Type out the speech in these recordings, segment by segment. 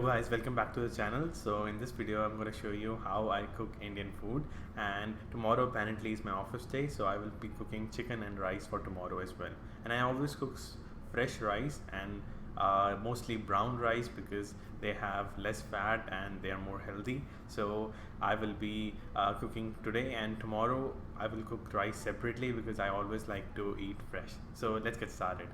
guys, welcome back to the channel. So in this video I'm going to show you how I cook Indian food, and tomorrow apparently is my office day, so I will be cooking chicken and rice for tomorrow as well. And I always cook fresh rice and mostly brown rice because they have less fat and they are more healthy. So I will be cooking today, and tomorrow I will cook rice separately because I always like to eat fresh. So let's get started.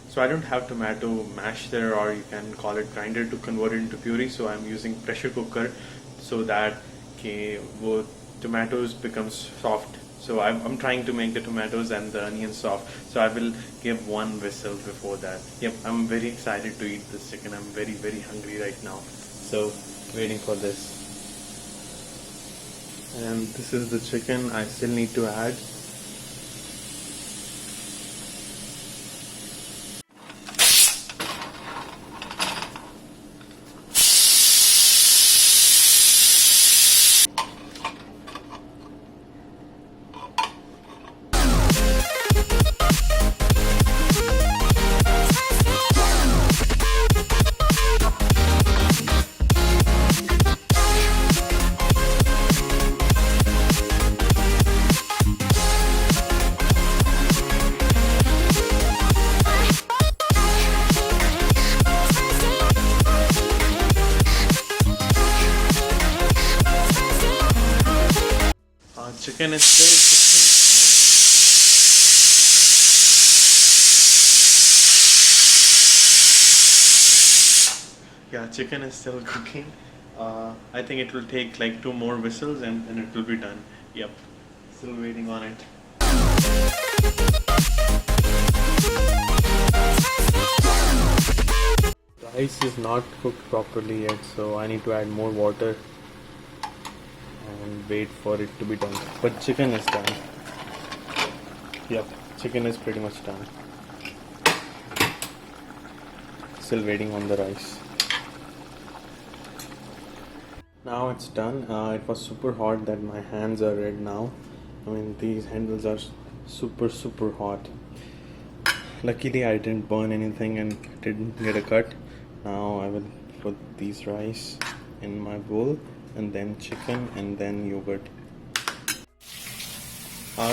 So I don't have tomato mash there, or you can call it grinder, to convert it into puree. So I'm using pressure cooker so that tomatoes becomes soft. So I'm trying to make the tomatoes and the onions soft. So I will give one whistle before that. Yep, I'm very excited to eat this chicken. I'm very hungry right now. So waiting for this. And this is the chicken I still need to add. Chicken is still cooking. Yeah, chicken is still cooking. I think it will take like 2 more whistles and it will be done. Yep, still waiting on it. Rice is not cooked properly yet, so I need to add more water and wait for it to be done. But chicken is done. Yep, chicken is pretty much done. Still waiting on the rice. Now it's done. It was super hot that my hands are red now. I mean, these handles are super hot. Luckily I didn't burn anything and didn't get a cut. Now I will put these rice in my bowl, and then chicken, and then yogurt.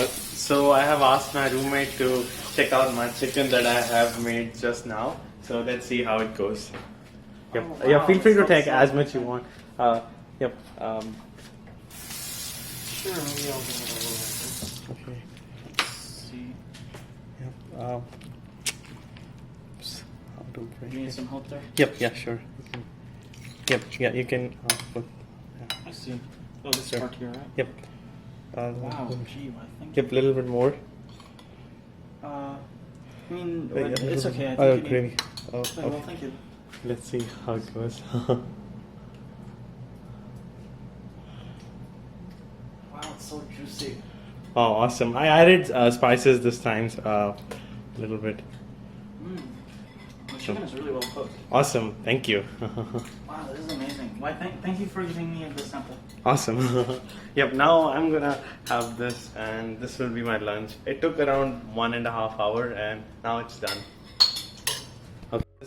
So I have asked my roommate to check out my chicken that I have made just now. So let's see how it goes. Yep. Oh, wow. Yeah, feel free to take as much you want. Yep. Sure, maybe I'll give it a little bit. Okay. Let's see. Yep. How to break You need it? some help there? Yep. Yeah. Sure. Yep. Yeah. You can put. I see. Oh, this Sure. part here, right? Yep. Wow, gee, I think. Yep. A little bit more. I mean, Yeah, it's okay. I think oh, you need. gravy. Oh, Okay, okay. well, thank you. Let's see how it goes. Wow, it's so juicy. Oh, awesome! I added spices this time, a little bit. The chicken is really well cooked. Awesome! Thank you. Wow, this is amazing. Why? Thank you for giving me this sample. Awesome. Yep. Now I'm gonna have this, and this will be my lunch. It took around 1.5 hours, and now it's done.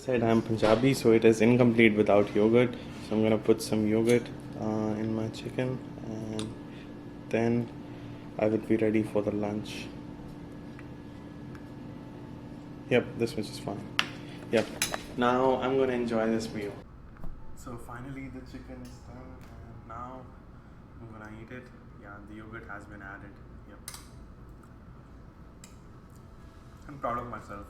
said, I'm Punjabi, so it is incomplete without yogurt. So I'm gonna put some yogurt in my chicken, and then I will be ready for the lunch. Yep, this much is fine. Yep. Now I'm gonna enjoy this meal. So finally the chicken is done, and now I'm gonna eat it. Yeah, the yogurt has been added. Yep. I'm proud of myself.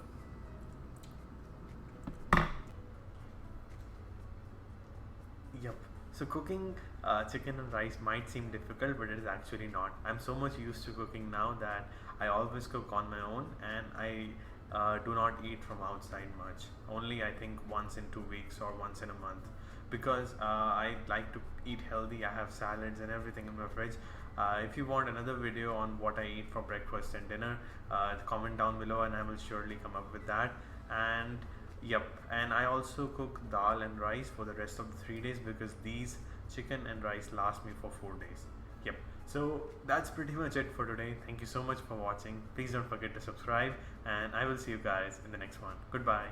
Yep. So cooking chicken and rice might seem difficult, but it is actually not. I'm so much used to cooking now that I always cook on my own, and I do not eat from outside much. Only I think once in 2 weeks or once in a month, because I like to eat healthy. I have salads and everything in my fridge. If you want another video on what I eat for breakfast and dinner, comment down below and I will surely come up with that. And yep, and I also cook dal and rice for the rest of the 3 days, because these chicken and rice last me for 4 days. Yep. So that's pretty much it for today. Thank you so much for watching. Please don't forget to subscribe, and I will see you guys in the next one. Goodbye.